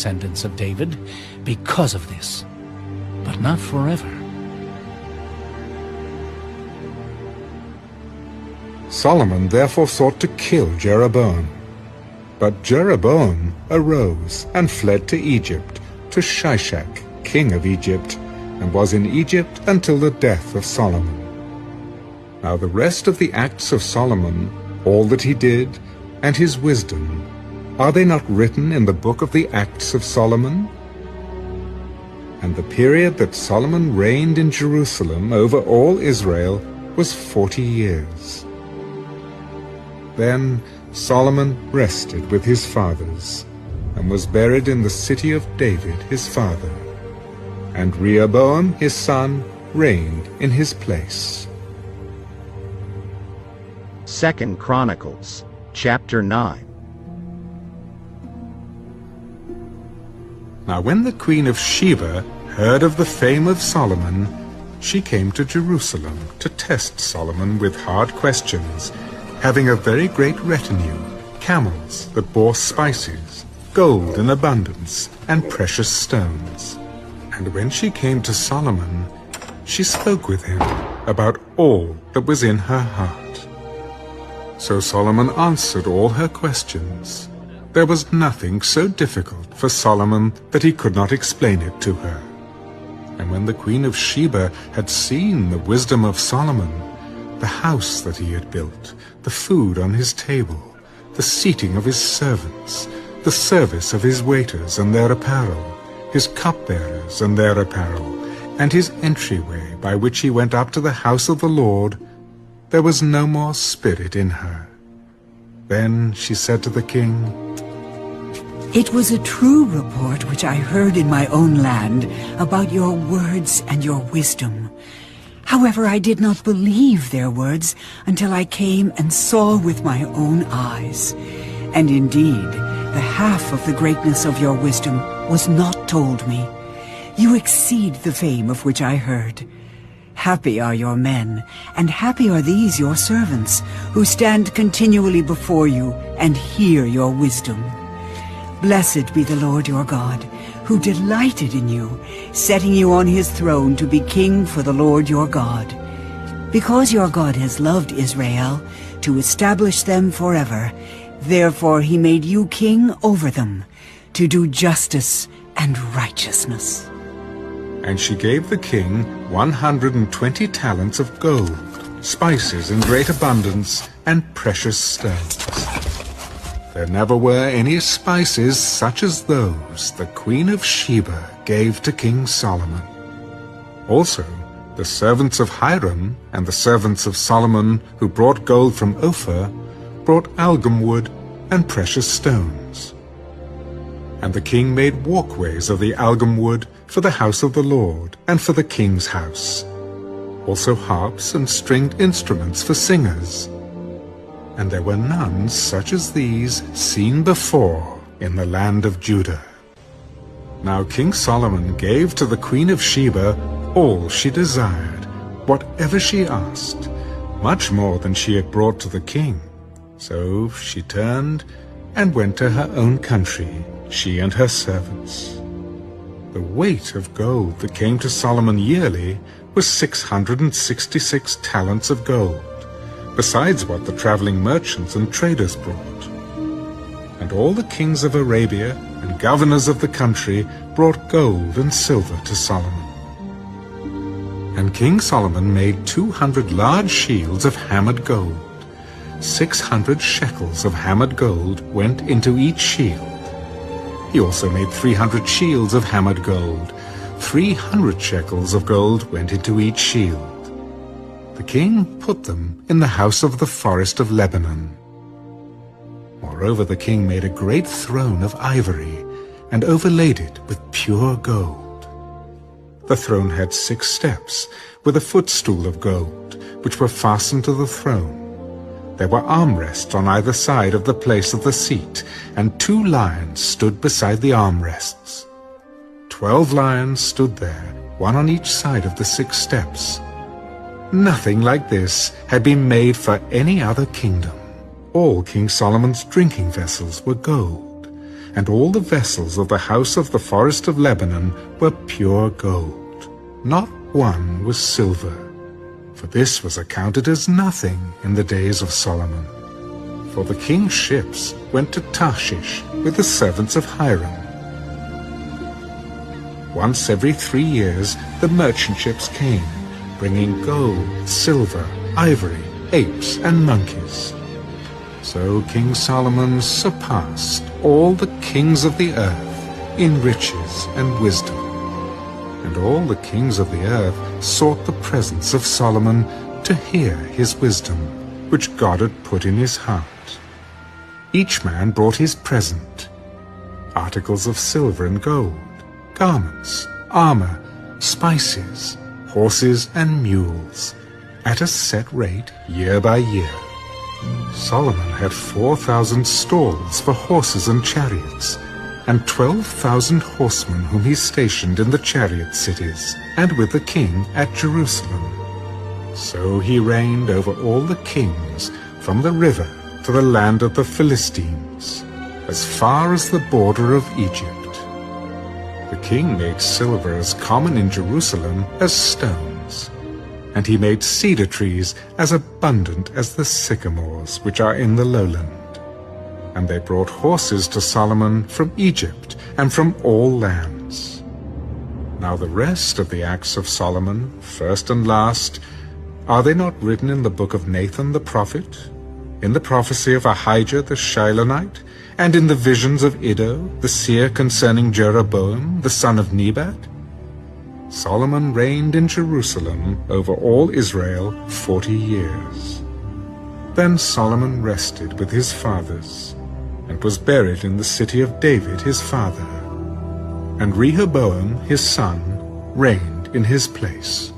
descendants of David because of this, but not forever. Solomon therefore sought to kill Jeroboam. But Jeroboam arose and fled to Egypt, to Shishak, king of Egypt, and was in Egypt until the death of Solomon. Now the rest of the acts of Solomon, all that he did, and his wisdom, are they not written in the book of the Acts of Solomon? And the period that Solomon reigned in Jerusalem over all Israel was 40 years. Then Solomon rested with his fathers, and was buried in the city of David his father. And Rehoboam his son reigned in his place. 2 Chronicles, chapter 9. Now when the queen of Sheba heard of the fame of Solomon, she came to Jerusalem to test Solomon with hard questions, having a very great retinue, camels that bore spices, gold in abundance, and precious stones. And when she came to Solomon, she spoke with him about all that was in her heart. So Solomon answered all her questions. There was nothing so difficult for Solomon that he could not explain it to her. And when the queen of Sheba had seen the wisdom of Solomon, the house that he had built, the food on his table, the seating of his servants, the service of his waiters and their apparel, his cupbearers and their apparel, and his entryway by which he went up to the house of the Lord, there was no more spirit in her. Then she said to the king, "It was a true report which I heard in my own land about your words and your wisdom. However, I did not believe their words until I came and saw with my own eyes. And indeed, the half of the greatness of your wisdom was not told me. You exceed the fame of which I heard. Happy are your men, and happy are these your servants, who stand continually before you and hear your wisdom. Blessed be the Lord your God, who delighted in you, setting you on his throne to be king for the Lord your God. Because your God has loved Israel, to establish them forever, therefore he made you king over them, to do justice and righteousness." And she gave the king 120 talents of gold, spices in great abundance, and precious stones. There never were any spices such as those the queen of Sheba gave to King Solomon. Also, the servants of Hiram and the servants of Solomon who brought gold from Ophir brought algum wood and precious stones. And the king made walkways of the algum wood for the house of the Lord and for the king's house, also harps and stringed instruments for singers. And there were none such as these seen before in the land of Judah. Now King Solomon gave to the queen of Sheba all she desired, whatever she asked, much more than she had brought to the king. So she turned and went to her own country, she and her servants. The weight of gold that came to Solomon yearly was 666 talents of gold, besides what the traveling merchants and traders brought. And all the kings of Arabia and governors of the country brought gold and silver to Solomon. And King Solomon made 200 large shields of hammered gold. 600 shekels of hammered gold went into each shield. He also made 300 shields of hammered gold. 300 shekels of gold went into each shield. The king put them in the house of the forest of Lebanon. Moreover, the king made a great throne of ivory and overlaid it with pure gold. The throne had 6 steps with a footstool of gold, which were fastened to the throne. There were armrests on either side of the place of the seat, and 2 lions stood beside the armrests. 12 lions stood there, one on each side of the 6 steps. Nothing like this had been made for any other kingdom. All King Solomon's drinking vessels were gold, and all the vessels of the house of the forest of Lebanon were pure gold. Not one was silver, for this was accounted as nothing in the days of Solomon. For the king's ships went to Tarshish with the servants of Hiram. Once every 3 years the merchant ships came, bringing gold, silver, ivory, apes, and monkeys. So King Solomon surpassed all the kings of the earth in riches and wisdom. And all the kings of the earth sought the presence of Solomon to hear his wisdom, which God had put in his heart. Each man brought his present, articles of silver and gold, garments, armor, spices, horses and mules, at a set rate year by year. Solomon had 4,000 stalls for horses and chariots, and 12,000 horsemen whom he stationed in the chariot cities, and with the king at Jerusalem. So he reigned over all the kings from the river to the land of the Philistines, as far as the border of Egypt. The king made silver as common in Jerusalem as stones, and he made cedar trees as abundant as the sycamores which are in the lowland. And they brought horses to Solomon from Egypt and from all lands. Now the rest of the acts of Solomon, first and last, are they not written in the book of Nathan the prophet, in the prophecy of Ahijah the Shilonite, and in the visions of Iddo, the seer concerning Jeroboam, the son of Nebat? Solomon reigned in Jerusalem over all Israel 40 years. Then Solomon rested with his fathers, and was buried in the city of David his father. And Rehoboam his son reigned in his place.